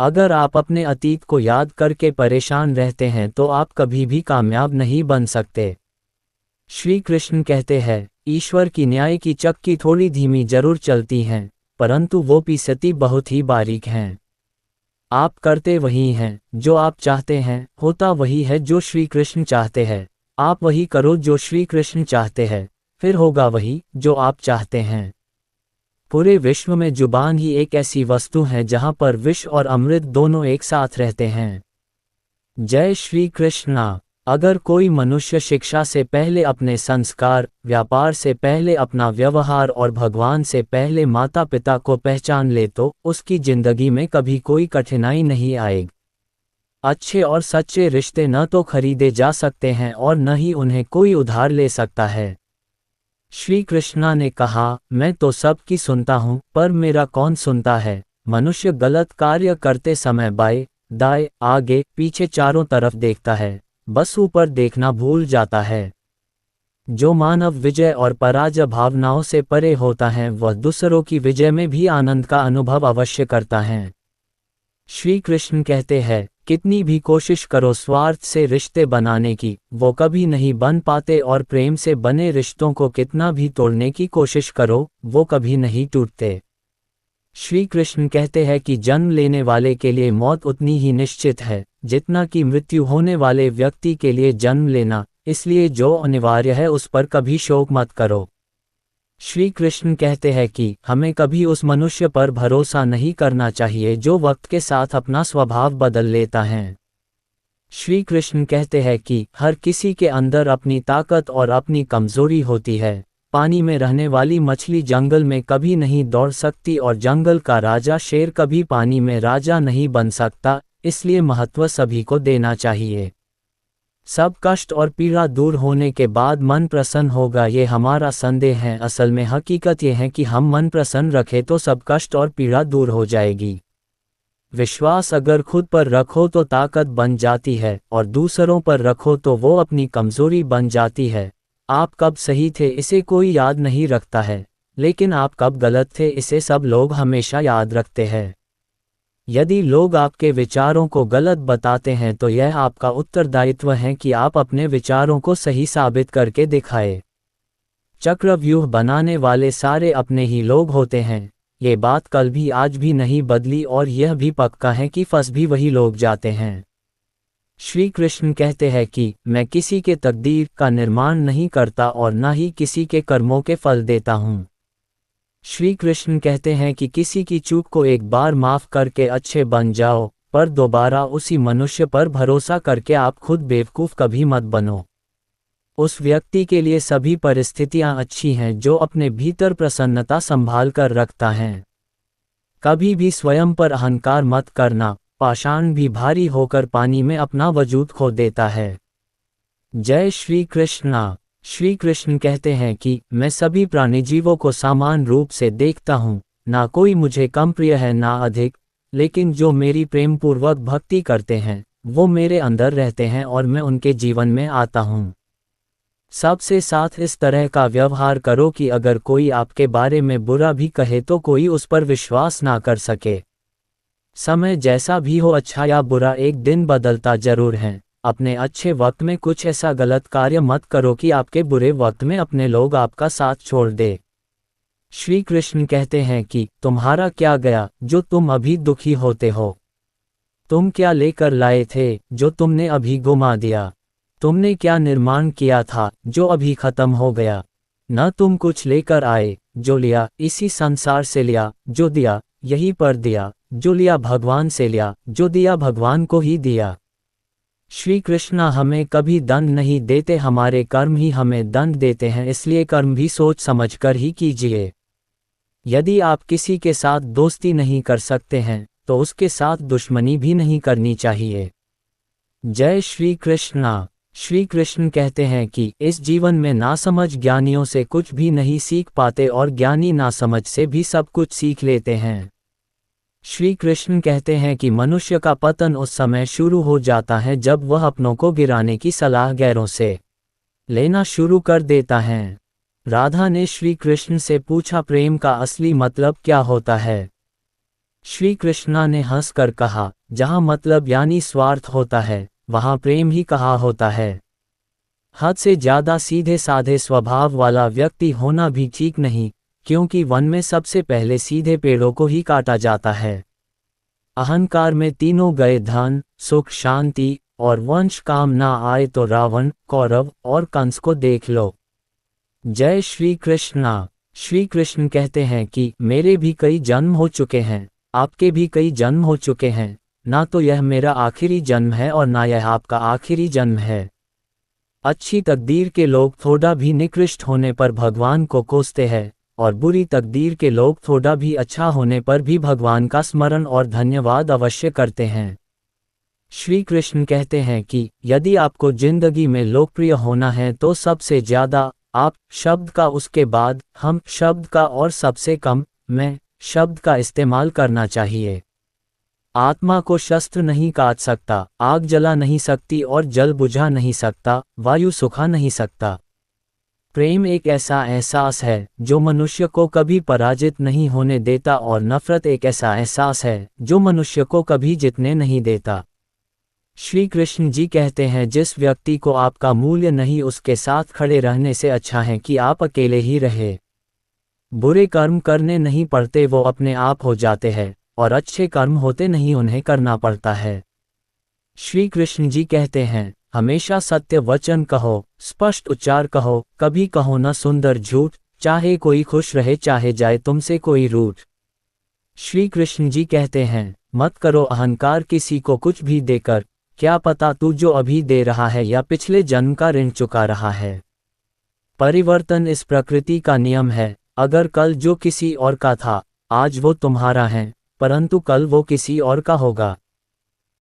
अगर आप अपने अतीत को याद करके परेशान रहते हैं तो आप कभी भी कामयाब नहीं बन सकते। श्री कृष्ण कहते हैं, ईश्वर की न्याय की चक्की थोड़ी धीमी जरूर चलती हैं, परंतु वो पीसती बहुत ही बारीक हैं। आप करते वही हैं जो आप चाहते हैं, होता वही है जो श्री कृष्ण चाहते हैं। आप वही करो जो श्री कृष्ण चाहते हैं, फिर होगा वही जो आप चाहते हैं। पूरे विश्व में जुबान ही एक ऐसी वस्तु है जहां पर विष और अमृत दोनों एक साथ रहते हैं। जय श्री कृष्णा। अगर कोई मनुष्य शिक्षा से पहले अपने संस्कार, व्यापार से पहले अपना व्यवहार और भगवान से पहले माता पिता को पहचान ले तो उसकी जिंदगी में कभी कोई कठिनाई नहीं आएगी। अच्छे और सच्चे रिश्ते न तो खरीदे जा सकते हैं और न ही उन्हें कोई उधार ले सकता है। श्री कृष्णा ने कहा, मैं तो सबकी सुनता हूँ पर मेरा कौन सुनता है। मनुष्य गलत कार्य करते समय बाएं, दाएं, आगे पीछे चारों तरफ देखता है, बस ऊपर देखना भूल जाता है। जो मानव विजय और पराजय भावनाओं से परे होता है वह दूसरों की विजय में भी आनंद का अनुभव अवश्य करता है। श्री कृष्ण कहते हैं, कितनी भी कोशिश करो स्वार्थ से रिश्ते बनाने की, वो कभी नहीं बन पाते, और प्रेम से बने रिश्तों को कितना भी तोड़ने की कोशिश करो, वो कभी नहीं टूटते। श्री कृष्ण कहते हैं कि जन्म लेने वाले के लिए मौत उतनी ही निश्चित है जितना कि मृत्यु होने वाले व्यक्ति के लिए जन्म लेना, इसलिए जो अनिवार्य है उस पर कभी शोक मत करो। श्री कृष्ण कहते हैं कि हमें कभी उस मनुष्य पर भरोसा नहीं करना चाहिए जो वक्त के साथ अपना स्वभाव बदल लेता है। श्री कृष्ण कहते हैं कि हर किसी के अंदर अपनी ताकत और अपनी कमजोरी होती है। पानी में रहने वाली मछली जंगल में कभी नहीं दौड़ सकती और जंगल का राजा शेर कभी पानी में राजा नहीं बन सकता, इसलिए महत्व सभी को देना चाहिए। सब कष्ट और पीड़ा दूर होने के बाद मन प्रसन्न होगा, ये हमारा संदेह है। असल में हकीकत यह है कि हम मन प्रसन्न रखें तो सब कष्ट और पीड़ा दूर हो जाएगी। विश्वास अगर खुद पर रखो तो ताकत बन जाती है और दूसरों पर रखो तो वो अपनी कमजोरी बन जाती है। आप कब सही थे इसे कोई याद नहीं रखता है, लेकिन आप कब गलत थे इसे सब लोग हमेशा याद रखते हैं। यदि लोग आपके विचारों को गलत बताते हैं तो यह आपका उत्तरदायित्व है कि आप अपने विचारों को सही साबित करके दिखाएं। चक्रव्यूह बनाने वाले सारे अपने ही लोग होते हैं, ये बात कल भी आज भी नहीं बदली और यह भी पक्का है कि फंस भी वही लोग जाते हैं। श्री कृष्ण कहते हैं कि मैं किसी के तकदीर का निर्माण नहीं करता और न ही किसी के कर्मों के फल देता हूँ। श्री कृष्ण कहते हैं कि किसी की चूक को एक बार माफ करके अच्छे बन जाओ, पर दोबारा उसी मनुष्य पर भरोसा करके आप खुद बेवकूफ़ कभी मत बनो। उस व्यक्ति के लिए सभी परिस्थितियां अच्छी हैं जो अपने भीतर प्रसन्नता संभाल कर रखता है। कभी भी स्वयं पर अहंकार मत करना, पाषाण भी भारी होकर पानी में अपना वजूद खो देता है। जय श्री कृष्णा। श्री कृष्ण कहते हैं कि मैं सभी प्राणीजीवों को समान रूप से देखता हूँ, ना कोई मुझे कम प्रिय है ना अधिक, लेकिन जो मेरी प्रेमपूर्वक भक्ति करते हैं वो मेरे अंदर रहते हैं और मैं उनके जीवन में आता हूँ। सबसे साथ इस तरह का व्यवहार करो कि अगर कोई आपके बारे में बुरा भी कहे तो कोई उस पर विश्वास ना कर सके। समय जैसा भी हो, अच्छा या बुरा, एक दिन बदलता जरूर है। अपने अच्छे वक्त में कुछ ऐसा गलत कार्य मत करो कि आपके बुरे वक्त में अपने लोग आपका साथ छोड़ दे। श्री कृष्ण कहते हैं कि तुम्हारा क्या गया जो तुम अभी दुखी होते हो। तुम क्या लेकर लाए थे जो तुमने अभी गुमा दिया। तुमने क्या निर्माण किया था जो अभी खत्म हो गया। न तुम कुछ लेकर आए, जो लिया इसी संसार से लिया, जो दिया यहीं पर दिया, जो लिया भगवान से लिया, जो दिया भगवान को ही दिया। श्री कृष्णा हमें कभी दंड नहीं देते, हमारे कर्म ही हमें दंड देते हैं, इसलिए कर्म भी सोच समझकर ही कीजिए। यदि आप किसी के साथ दोस्ती नहीं कर सकते हैं तो उसके साथ दुश्मनी भी नहीं करनी चाहिए। जय श्री कृष्णा। श्री कृष्ण कहते हैं कि इस जीवन में नासमझ ज्ञानियों से कुछ भी नहीं सीख पाते और ज्ञानी नासमझ से भी सब कुछ सीख लेते हैं। श्री कृष्ण कहते हैं कि मनुष्य का पतन उस समय शुरू हो जाता है जब वह अपनों को गिराने की सलाह गैरों से लेना शुरू कर देता है। राधा ने श्री कृष्ण से पूछा, प्रेम का असली मतलब क्या होता है। श्री कृष्णा ने हंसकर कहा, जहाँ मतलब यानी स्वार्थ होता है, वहाँ प्रेम ही कहाँ होता है। हद से ज़्यादा सीधे साधे स्वभाव वाला व्यक्ति होना भी ठीक नहीं, क्योंकि वन में सबसे पहले सीधे पेड़ों को ही काटा जाता है। अहंकार में तीनों गए, धन, सुख, शांति और वंश। काम ना आए तो रावण, कौरव और कंस को देख लो। जय श्री कृष्णा। श्री कृष्ण कहते हैं कि मेरे भी कई जन्म हो चुके हैं, आपके भी कई जन्म हो चुके हैं, ना तो यह मेरा आखिरी जन्म है और ना यह आपका आखिरी जन्म है। अच्छी तकदीर के लोग थोड़ा भी निकृष्ट होने पर भगवान को कोसते हैं, और बुरी तकदीर के लोग थोड़ा भी अच्छा होने पर भी भगवान का स्मरण और धन्यवाद अवश्य करते हैं। श्री कृष्ण कहते हैं कि यदि आपको जिंदगी में लोकप्रिय होना है तो सबसे ज़्यादा आप शब्द का, उसके बाद हम शब्द का और सबसे कम मैं शब्द का इस्तेमाल करना चाहिए। आत्मा को शस्त्र नहीं काट सकता, आग जला नहीं सकती और जल बुझा नहीं सकता, वायु सुखा नहीं सकता। प्रेम एक ऐसा एहसास है जो मनुष्य को कभी पराजित नहीं होने देता, और नफरत एक ऐसा एहसास है जो मनुष्य को कभी जीतने नहीं देता। श्री कृष्ण जी कहते हैं, जिस व्यक्ति को आपका मूल्य नहीं, उसके साथ खड़े रहने से अच्छा है कि आप अकेले ही रहे। बुरे कर्म करने नहीं पड़ते, वो अपने आप हो जाते हैं, और अच्छे कर्म होते नहीं, उन्हें करना पड़ता है। श्री कृष्ण जी कहते हैं, हमेशा सत्य वचन कहो, स्पष्ट उच्चार कहो, कभी कहो न सुंदर झूठ, चाहे कोई खुश रहे चाहे जाए तुमसे कोई रूठ। श्री कृष्ण जी कहते हैं, मत करो अहंकार किसी को कुछ भी देकर, क्या पता तू जो अभी दे रहा है या पिछले जन्म का ऋण चुका रहा है। परिवर्तन इस प्रकृति का नियम है, अगर कल जो किसी और का था, आज वो तुम्हारा है, परंतु कल वो किसी और का होगा।